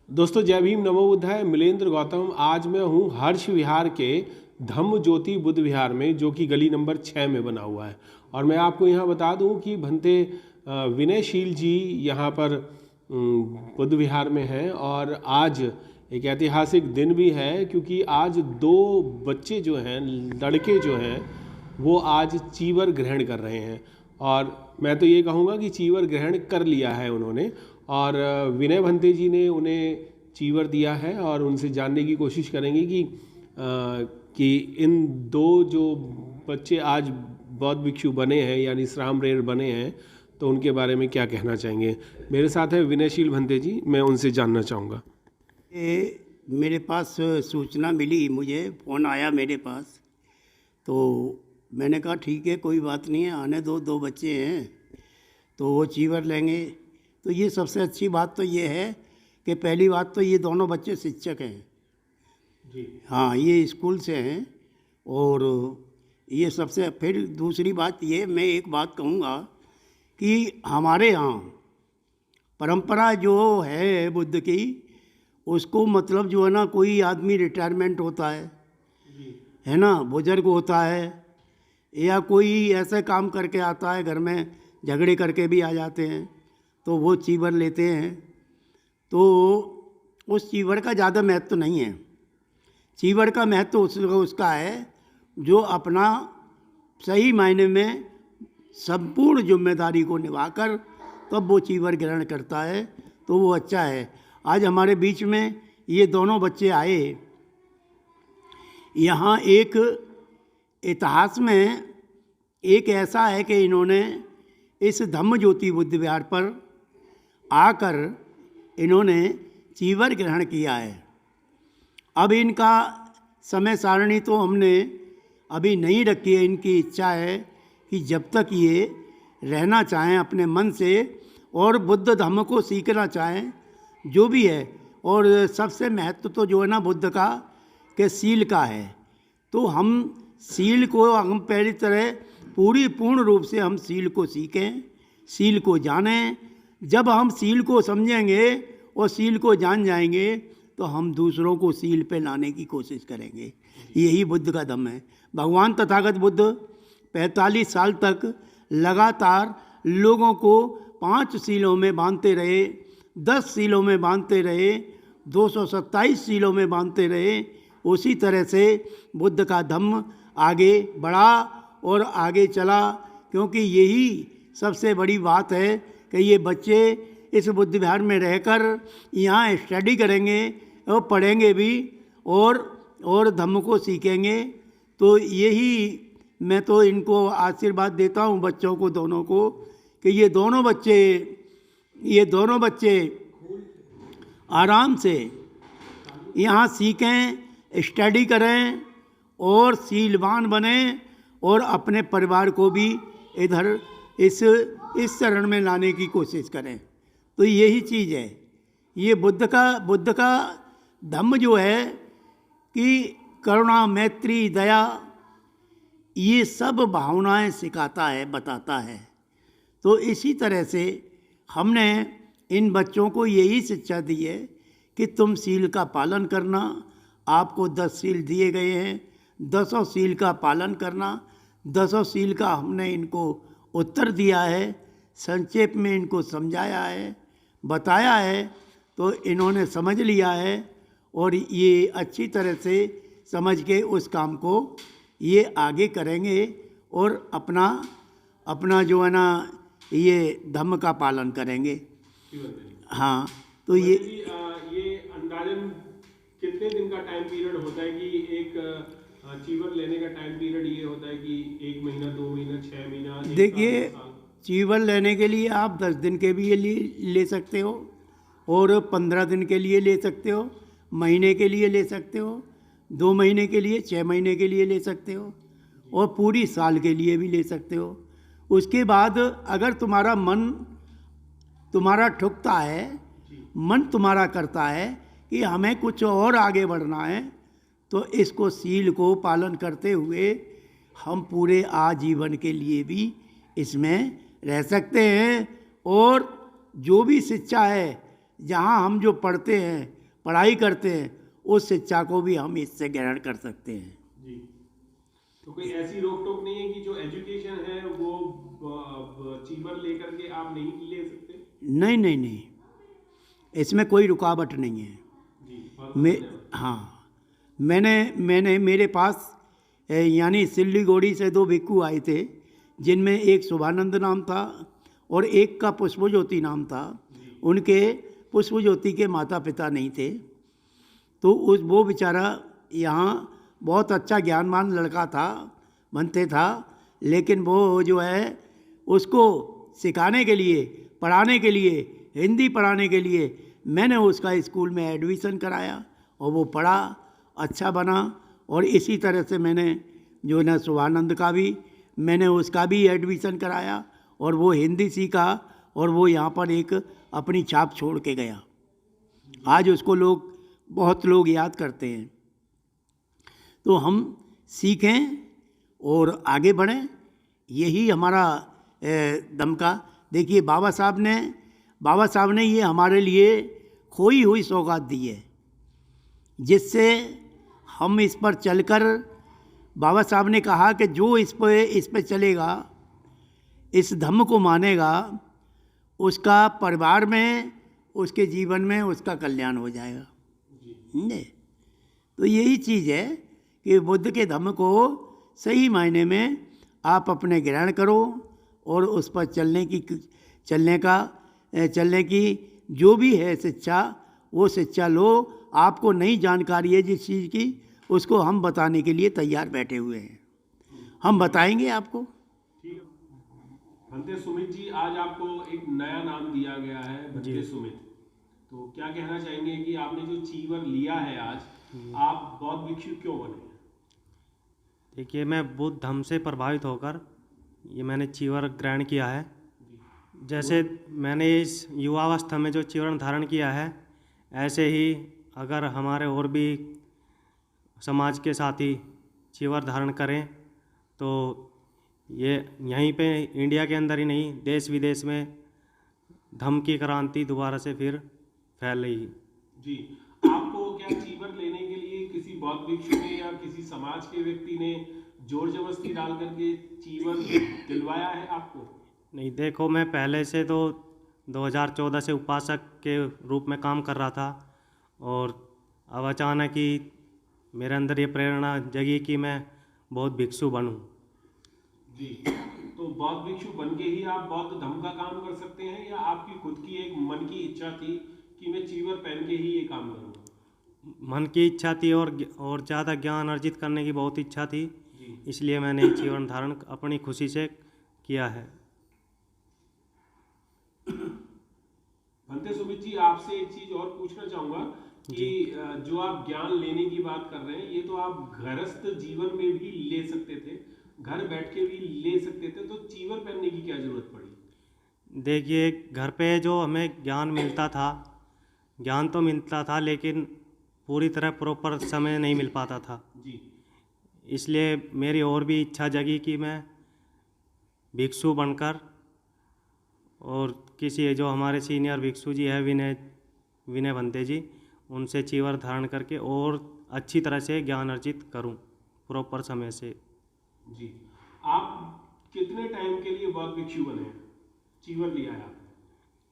दोस्तों जय भीम नमो बुद्धाय। मिलेंद्र गौतम। आज मैं हूँ हर्ष विहार के धम्म ज्योति बुद्ध विहार में, जो कि गली नंबर 6 में बना हुआ है। और मैं आपको यहाँ बता दूँ कि भंते विनयशील जी यहाँ पर बुद्ध विहार में हैं। और आज एक ऐतिहासिक दिन भी है, क्योंकि आज दो बच्चे जो हैं, लड़के जो हैं, वो आज चीवर ग्रहण कर रहे हैं। और मैं तो ये कहूँगा कि चीवर ग्रहण कर लिया है उन्होंने। और विनय भंते जी ने उन्हें चीवर दिया है, और उनसे जानने की कोशिश करेंगे कि इन दो जो बच्चे आज बौद्ध भिक्षु बने हैं, यानी श्राम रेर बने हैं, तो उनके बारे में क्या कहना चाहेंगे। मेरे साथ है विनयशील भंते जी, मैं उनसे जानना चाहूँगा। मेरे पास सूचना मिली, मुझे फ़ोन आया मेरे पास, तो मैंने कहा ठीक है, कोई बात नहीं है, आने दो, दो बच्चे हैं तो वो चीवर लेंगे। तो ये सबसे अच्छी बात तो ये है कि पहली बात तो ये दोनों बच्चे शिक्षक हैं जी। हाँ, ये स्कूल से हैं। और ये सबसे, फिर दूसरी बात ये, मैं एक बात कहूँगा कि हमारे यहाँ परंपरा जो है बुद्ध की, उसको मतलब जो है ना, कोई आदमी रिटायरमेंट होता है ना, बुजुर्ग होता है, या कोई ऐसे काम करके आता है, घर में झगड़े करके भी आ जाते हैं, तो वो चीवर लेते हैं। तो उस चीवर का ज़्यादा महत्व नहीं है। चीवर का महत्व उसका है जो अपना सही मायने में संपूर्ण जिम्मेदारी को निभाकर तब वो चीवर ग्रहण करता है, तो वो अच्छा है। आज हमारे बीच में ये दोनों बच्चे आए। यहाँ एक इतिहास में एक ऐसा है कि इन्होंने इस धम्म ज्योति बुद्ध विहार पर आकर इन्होंने चीवर ग्रहण किया है। अब इनका समय सारणी तो हमने अभी नहीं रखी है। इनकी इच्छा है कि जब तक ये रहना चाहें अपने मन से और बुद्ध धम्म को सीखना चाहें, जो भी है। और सबसे महत्व तो जो है ना बुद्ध का, कि सील का है। तो हम सील को, हम पहली तरह पूर्ण रूप से हम सील को सीखें, सील को जानें। जब हम सील को समझेंगे और सील को जान जाएंगे, तो हम दूसरों को सील पे लाने की कोशिश करेंगे। यही बुद्ध का धम्म है। भगवान तथागत बुद्ध 45 साल तक लगातार लोगों को 5 सीलों में बांधते रहे, 10 सीलों में बांधते रहे, 227 सीलों में बांधते रहे। उसी तरह से बुद्ध का धम्म आगे बढ़ा और आगे चला, क्योंकि यही सबसे बड़ी बात है कि ये बच्चे इस बुद्ध विहार में रहकर यहाँ स्टडी करेंगे और पढ़ेंगे भी और धम्म को सीखेंगे। तो यही मैं तो इनको आशीर्वाद देता हूँ, बच्चों को, दोनों को, कि ये दोनों बच्चे आराम से यहाँ सीखें, स्टडी करें और सीलवान बने, और अपने परिवार को भी इधर इस चरण में लाने की कोशिश करें। तो यही चीज़ है। ये बुद्ध का धम्म जो है कि करुणा, मैत्री, दया, ये सब भावनाएं सिखाता है, बताता है। तो इसी तरह से हमने इन बच्चों को यही शिक्षा दी है कि तुम सील का पालन करना। आपको 10 सील दिए गए हैं, 10 सील का पालन करना। 10 सील का हमने इनको उत्तर दिया है, संक्षेप में इनको समझाया है, बताया है, तो इन्होंने समझ लिया है। और ये अच्छी तरह से समझ के उस काम को ये आगे करेंगे और अपना जो है ना, ये धम्म का पालन करेंगे। हाँ, तो ये अंदाजन कितने दिन का टाइम पीरियड होता है कि एक चीवर लेने का टाइम पीरियड ये होता है कि 1 महीना, 2 महीना, 6 महीना? देखिए, चीवर लेने के लिए आप 10 दिन के भी ले सकते हो, और 15 दिन के लिए ले सकते हो, महीने के लिए ले सकते हो, 2 महीने के लिए, 6 महीने के लिए ले सकते हो, और पूरी साल के लिए भी ले सकते हो। उसके बाद अगर तुम्हारा मन तुम्हारा ठुकता है, मन तुम्हारा करता है कि हमें कुछ और आगे बढ़ना है, तो इसको सील को पालन करते हुए हम पूरे आजीवन के लिए भी इसमें रह सकते हैं। और जो भी शिक्षा है, जहाँ हम जो पढ़ते हैं पढ़ाई करते हैं उस शिक्षा को भी हम इससे ग्रहण कर सकते हैं। जी। तो कोई ऐसी रोक टोक नहीं है कि जो एजुकेशन है वो चीवर लेकर के आप नहीं ले सकते? नहीं नहीं नहीं, इसमें कोई रुकावट नहीं है। जी, बहुत मैं धन्यवाद। हाँ, मैंने मेरे पास यानी सिल्लीगुड़ी से 2 भिक्खु आए थे, जिनमें एक शुभानंद नाम था और एक का पुष्पज्योति नाम था। उनके पुष्पज्योति के माता पिता नहीं थे, तो वो बेचारा यहाँ बहुत अच्छा ज्ञानवान लड़का था, बनते था, लेकिन वो जो है उसको सिखाने के लिए, पढ़ाने के लिए, हिंदी पढ़ाने के लिए मैंने उसका स्कूल में एडमिशन कराया और वो पढ़ा, अच्छा बना। और इसी तरह से मैंने जो है ना शुभानंद का भी, मैंने उसका भी एडमिशन कराया और वो हिंदी सीखा और वो यहाँ पर एक अपनी छाप छोड़ के गया। आज उसको बहुत लोग याद करते हैं। तो हम सीखें और आगे बढ़ें, यही हमारा दम का। देखिए बाबा साहब ने ये हमारे लिए खोई हुई सौगात दी है, जिससे हम इस पर चलकर, बाबा साहब ने कहा कि जो इस पे चलेगा, इस धम्म को मानेगा, उसका परिवार में, उसके जीवन में उसका कल्याण हो जाएगा। समझे? तो यही चीज़ है कि बुद्ध के धम्म को सही मायने में आप अपने ग्रहण करो और उस पर चलने की जो भी है शिक्षा, वो शिक्षा लो। आपको नई जानकारी है जिस चीज़ की, उसको हम बताने के लिए तैयार बैठे हुए हैं, हम बताएंगे आपको। भंते सुमित जी, आज आपको एक नया नाम दिया गया है, भंते सुमित। तो क्या कहना चाहेंगे कि आपने जो चीवर लिया है आज, आप बौद्ध भिक्षु क्यों बने? देखिए, मैं बुद्ध धम्म से प्रभावित होकर ये मैंने चीवर ग्रहण किया है। जैसे मैंने इस युवावस्था में जो चीवरण धारण किया है, ऐसे ही अगर हमारे और भी समाज के साथी चीवर धारण करें तो ये यहीं पे इंडिया के अंदर ही नहीं, देश विदेश में धम्म की क्रांति दोबारा से फिर फैल रही है। जी, आपको क्या चीवर लेने के लिए किसी बौद्ध भिक्षु ने या किसी समाज के व्यक्ति ने जोर जबरदस्ती डाल करके चीवर दिलवाया है आपको? नहीं, देखो, मैं पहले से तो 2014 से उपासक के रूप में काम कर रहा था और अब अचानक ही मेरे अंदर ये प्रेरणा जगी कि मैं बौद्ध भिक्षु बनूं। जी, तो बौद्ध भिक्षु बन के ही आप बौद्ध धम्म का काम कर सकते हैं, या आपकी खुद की एक मन की इच्छा थी कि मैं चीवर पहन के ही ये काम करूँगा? मन की इच्छा थी और ज़्यादा ज्ञान अर्जित करने की बहुत इच्छा थी, इसलिए मैंने चीवर धारण अपनी खुशी से किया है। भंते सुमित जी, आपसे एक चीज और पूछना चाहूंगा कि जो आप ज्ञान लेने की बात कर रहे हैं, ये तो आप घरस्थ जीवन में भी ले सकते थे, घर बैठ के भी ले सकते थे, तो चीवर पहनने की क्या जरूरत पड़ी? देखिए, घर पे जो हमें ज्ञान मिलता था, ज्ञान तो मिलता था लेकिन पूरी तरह प्रॉपर समय नहीं मिल पाता था जी। इसलिए मेरी और भी इच्छा जगी कि मैं भिक्षु बनकर, और किसी जो हमारे सीनियर भिक्षु जी है विनय भंते जी, उनसे चीवर धारण करके और अच्छी तरह से ज्ञान अर्जित करूं प्रॉपर समय से। जी, आप कितने टाइम के लिए बौद्ध भिक्षु बने हैं, चीवर लिया है आपने?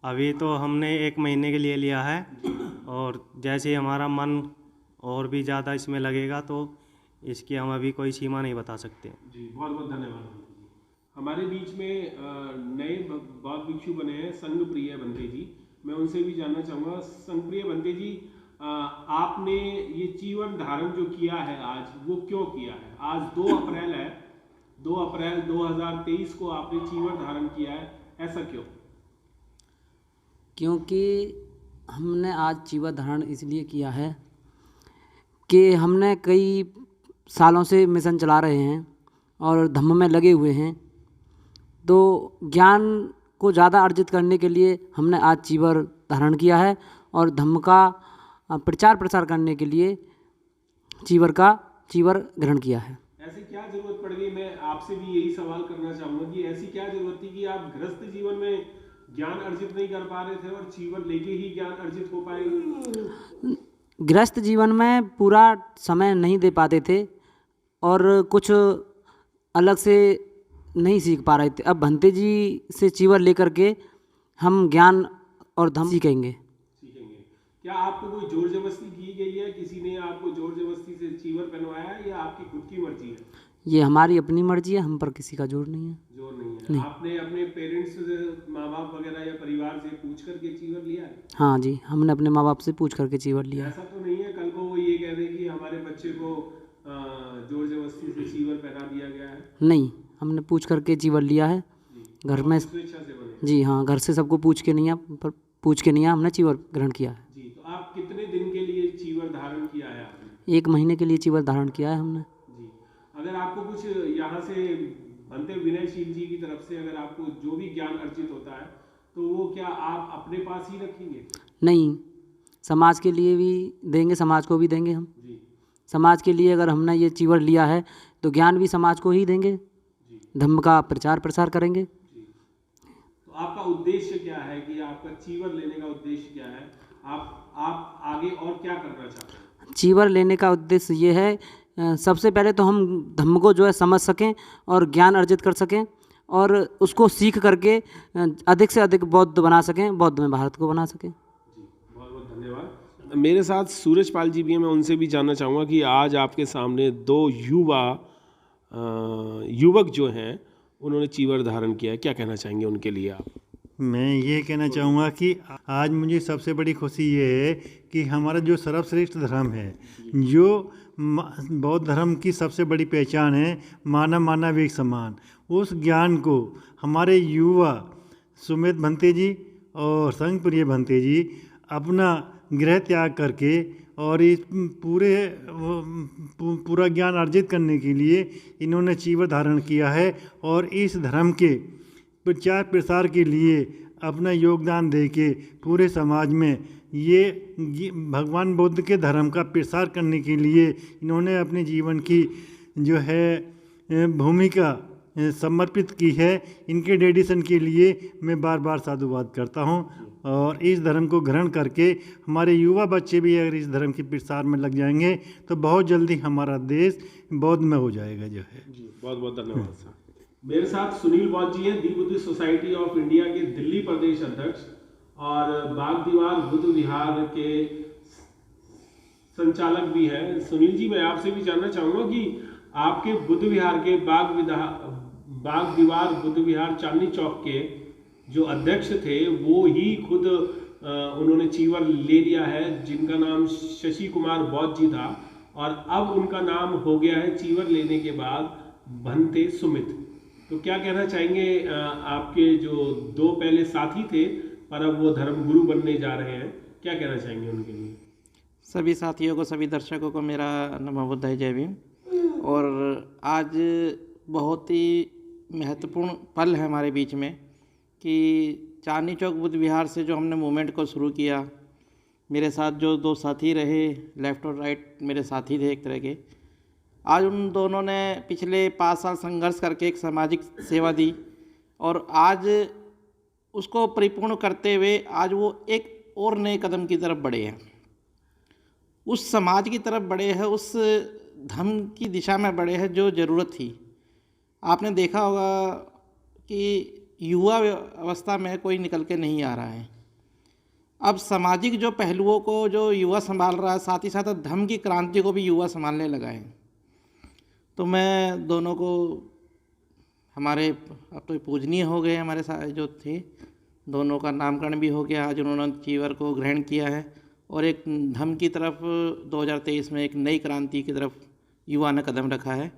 अभी तो हमने 1 महीने के लिए लिया है और जैसे ही हमारा मन और भी ज़्यादा इसमें लगेगा तो इसकी हम अभी कोई सीमा नहीं बता सकते। जी, बहुत बहुत धन्यवाद। हमारे बीच में नए बौद्ध भिक्षु बने हैं संघप्रिय भंते जी, मैं उनसे भी जानना चाहूँगा। संघप्रिय भंते जी, आपने ये चीवर धारण जो किया है आज, वो क्यों किया है? आज 2 अप्रैल है, 2 अप्रैल 2023 को आपने चीवर धारण किया है, ऐसा क्यों? क्योंकि हमने आज चीवर धारण इसलिए किया है कि हमने कई सालों से मिशन चला रहे हैं और धम्म में लगे हुए हैं, तो ज्ञान को ज़्यादा अर्जित करने के लिए हमने आज चीवर धारण किया है और धम्म का प्रचार प्रसार करने के लिए चीवर ग्रहण किया है। ऐसी क्या जरूरत पड़ गई? मैं आपसे भी यही सवाल करना चाहूँगा कि ऐसी क्या जरूरत थी कि आप गृहस्थ जीवन में ज्ञान अर्जित नहीं कर पा रहे थे और चीवर लेके ही ज्ञान अर्जित हो पाएगा? गृहस्थ जीवन में पूरा समय नहीं दे पाते थे और कुछ अलग से नहीं सीख पा रहे थे। अब भंते जी से चीवर लेकर के हम ज्ञान और धम्म सीखेंगे। क्या आपको कोई जोर जबरदस्ती की गई है? किसी ने आपको जोर जबरदस्ती से चीवर पहनवाया है या आपकी खुद की मर्जी है? ये हमारी अपनी मर्जी है, हम पर किसी का जोर नहीं है। जोर नहीं है। आपने अपने पेरेंट्स, माँ बाप वगैरह या परिवार से पूछ करके चीवर लिया है? हाँ जी, हमने अपने माँ बाप से पूछ करके चीवर लिया है। ऐसा तो नहीं है कल को वो ये कह दें कि हमारे बच्चे को जोर जबरदस्ती से चीवर पहना दिया गया है? नहीं, हमने पूछ करके चीवर लिया है घर में। स्वेच्छा से बने? जी हाँ, घर से सबको पूछ के नहीं हमने चीवर ग्रहण किया है। जी, तो आप कितने दिन के लिए चीवर धारण किया है आपने? 1 महीने के लिए चीवर धारण किया है हमने। जी, अगर आपको कुछ यहाँ से भंते विनयशील जी की तरफ से अगर आपको जो भी ज्ञान अर्जित होता है तो वो क्या आप अपने पास ही रखेंगे? नहीं, समाज के लिए भी देंगे, समाज को भी देंगे हम। जी, समाज के लिए अगर हमने ये चीवर लिया है तो ज्ञान भी समाज को ही देंगे, धम्म का प्रचार प्रसार करेंगे। तो आपका उद्देश्य क्या है कि आपका चीवर लेने का उद्देश्य क्या है? आप आगे और क्या करना चाहते हैं? चीवर लेने का उद्देश्य ये है, सबसे पहले तो हम धम्म को जो है समझ सकें और ज्ञान अर्जित कर सकें और उसको सीख करके अधिक से अधिक बौद्ध बना सकें, बौद्ध में भारत को बना सकें। जी, बहुत बहुत धन्यवाद। मेरे साथ सूरज पाल जी भी हैं, मैं उनसे भी जानना चाहूँगा कि आज आपके सामने 2 युवक जो हैं उन्होंने चीवर धारण किया है, क्या कहना चाहेंगे उनके लिए आप? मैं ये कहना चाहूँगा कि आज मुझे सबसे बड़ी खुशी ये है कि हमारा जो सर्वश्रेष्ठ धर्म है, जो बौद्ध धर्म की सबसे बड़ी पहचान है, मानव मानव एक समान, उस ज्ञान को हमारे युवा सुमित भंते जी और संघ प्रिय भंते जी अपना गृह त्याग करके और इस पूरा ज्ञान अर्जित करने के लिए इन्होंने चीवर धारण किया है और इस धर्म के प्रचार प्रसार के लिए अपना योगदान देके पूरे समाज में ये भगवान बुद्ध के धर्म का प्रसार करने के लिए इन्होंने अपने जीवन की जो है भूमिका समर्पित की है। इनके डेडिकेशन के लिए मैं बार बार साधुवाद करता हूँ और इस धर्म को ग्रहण करके हमारे युवा बच्चे भी अगर इस धर्म के प्रसार में लग जाएंगे तो बहुत जल्दी हमारा देश बौद्ध में हो जाएगा जो है। जी, बहुत बहुत धन्यवाद सर। मेरे साथ सुनील बौद्ध जी हैं, दी बुद्धिस्ट सोसाइटी ऑफ इंडिया के दिल्ली प्रदेश अध्यक्ष और बाग दीवार बुद्ध विहार के संचालक भी हैं। सुनील जी, मैं आपसे भी जानना चाहूँगा कि आपके बुद्ध विहार के बाग दीवार बुद्ध विहार चांदनी चौक के जो अध्यक्ष थे वो ही खुद उन्होंने चीवर ले लिया है, जिनका नाम शशि कुमार बौद्ध जी था और अब उनका नाम हो गया है चीवर लेने के बाद भंते सुमित। तो क्या कहना चाहेंगे, आपके जो 2 पहले साथी थे पर अब वो धर्मगुरु बनने जा रहे हैं, क्या कहना चाहेंगे उनके लिए? सभी साथियों को, सभी दर्शकों को मेरा नमो बुद्धाय, जय भीम। और आज बहुत ही महत्वपूर्ण पल है हमारे बीच में कि चांदनी चौक बुद्ध विहार से जो हमने मूवमेंट को शुरू किया, मेरे साथ जो 2 साथी रहे, लेफ़्ट और राइट मेरे साथी थे एक तरह के, आज उन दोनों ने पिछले 5 साल संघर्ष करके एक सामाजिक सेवा दी और आज उसको परिपूर्ण करते हुए आज वो एक और नए कदम की तरफ बढ़े हैं, उस समाज की तरफ बढ़े हैं, उस धर्म की दिशा में बढ़े हैं जो ज़रूरत थी। आपने देखा होगा कि युवा अवस्था में कोई निकल के नहीं आ रहा है। अब सामाजिक जो पहलुओं को जो युवा संभाल रहा है, साथ ही साथ धर्म की क्रांति को भी युवा संभालने लगा है। तो मैं दोनों को, हमारे अब तो पूजनीय हो गए हमारे साथ जो थे, दोनों का नामकरण भी हो गया। आज उन्होंने चीवर को ग्रहण किया है और एक धर्म की तरफ 2023 में एक नई क्रांति की तरफ युवा ने कदम रखा है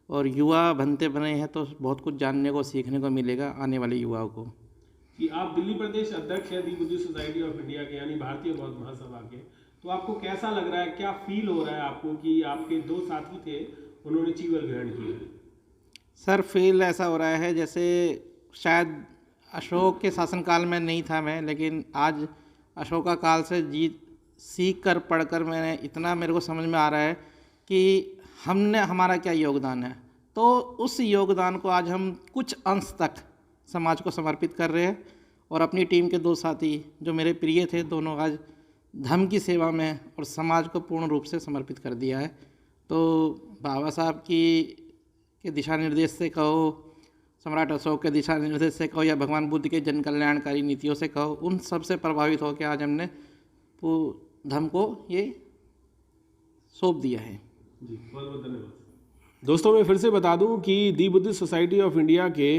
और युवा बनते बने हैं तो बहुत कुछ जानने को, सीखने को मिलेगा आने वाले युवाओं को। कि आप दिल्ली प्रदेश अध्यक्ष हैं दी बुद्धिस्ट सोसाइटी ऑफ इंडिया के, यानी भारतीय बौद्ध महासभा के, तो आपको कैसा लग रहा है, क्या फील हो रहा है आपको कि आपके 2 साथी थे उन्होंने चीवर ग्रहण किया? सर, फील ऐसा हो रहा है जैसे शायद अशोक के शासनकाल में नहीं था मैं, लेकिन आज अशोका काल से सीख कर पढ़ कर मैंने इतना मेरे को समझ में आ रहा है कि हमारा क्या योगदान है। तो उस योगदान को आज हम कुछ अंश तक समाज को समर्पित कर रहे हैं और अपनी टीम के 2 साथी जो मेरे प्रिय थे, दोनों आज धर्म की सेवा में और समाज को पूर्ण रूप से समर्पित कर दिया है। तो बाबा साहब के दिशा निर्देश से कहो, सम्राट अशोक के दिशा निर्देश से कहो, या भगवान बुद्ध के जन कल्याणकारी नीतियों से कहो, उन सब से प्रभावित होकर आज हमने धर्म को ये सौंप दिया है। जी, बहुत बहुत धन्यवाद। दोस्तों, मैं फिर से बता दूं कि दी बुद्धिस्ट सोसाइटी ऑफ इंडिया के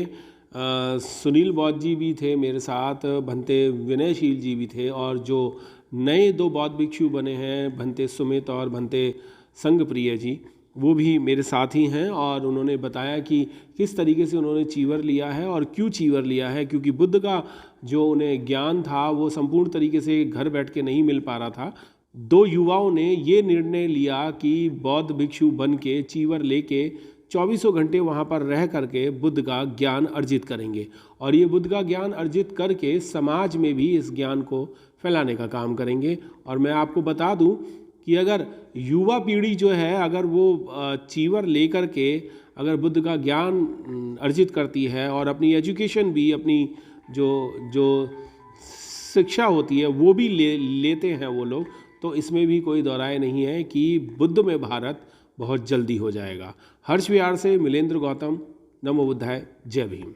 सुनील बौद्ध जी भी थे मेरे साथ, भंते विनयशील जी भी थे, और जो नए 2 बौद्ध भिक्षु बने हैं, भंते सुमित और भंते संगप्रिय जी, वो भी मेरे साथ ही हैं। और उन्होंने बताया कि किस तरीके से उन्होंने चीवर लिया है और क्यों चीवर लिया है, क्योंकि बुद्ध का जो उन्हें ज्ञान था वो संपूर्ण तरीके से घर बैठ के नहीं मिल पा रहा था। 2 युवाओं ने ये निर्णय लिया कि बौद्ध भिक्षु बन के चीवर लेके 24 घंटे वहाँ पर रह करके बुद्ध का ज्ञान अर्जित करेंगे, और ये बुद्ध का ज्ञान अर्जित करके समाज में भी इस ज्ञान को फैलाने का काम करेंगे। और मैं आपको बता दूं कि अगर युवा पीढ़ी जो है, अगर वो चीवर लेकर के अगर बुद्ध का ज्ञान अर्जित करती है और अपनी एजुकेशन भी, अपनी जो शिक्षा होती है वो भी लेते हैं वो लोग, तो इसमें भी कोई दो राय नहीं है कि बुद्ध में भारत बहुत जल्दी हो जाएगा। हर्ष विहार से मिलेंद्र गौतम, नमो बुद्धाय, जय भीम।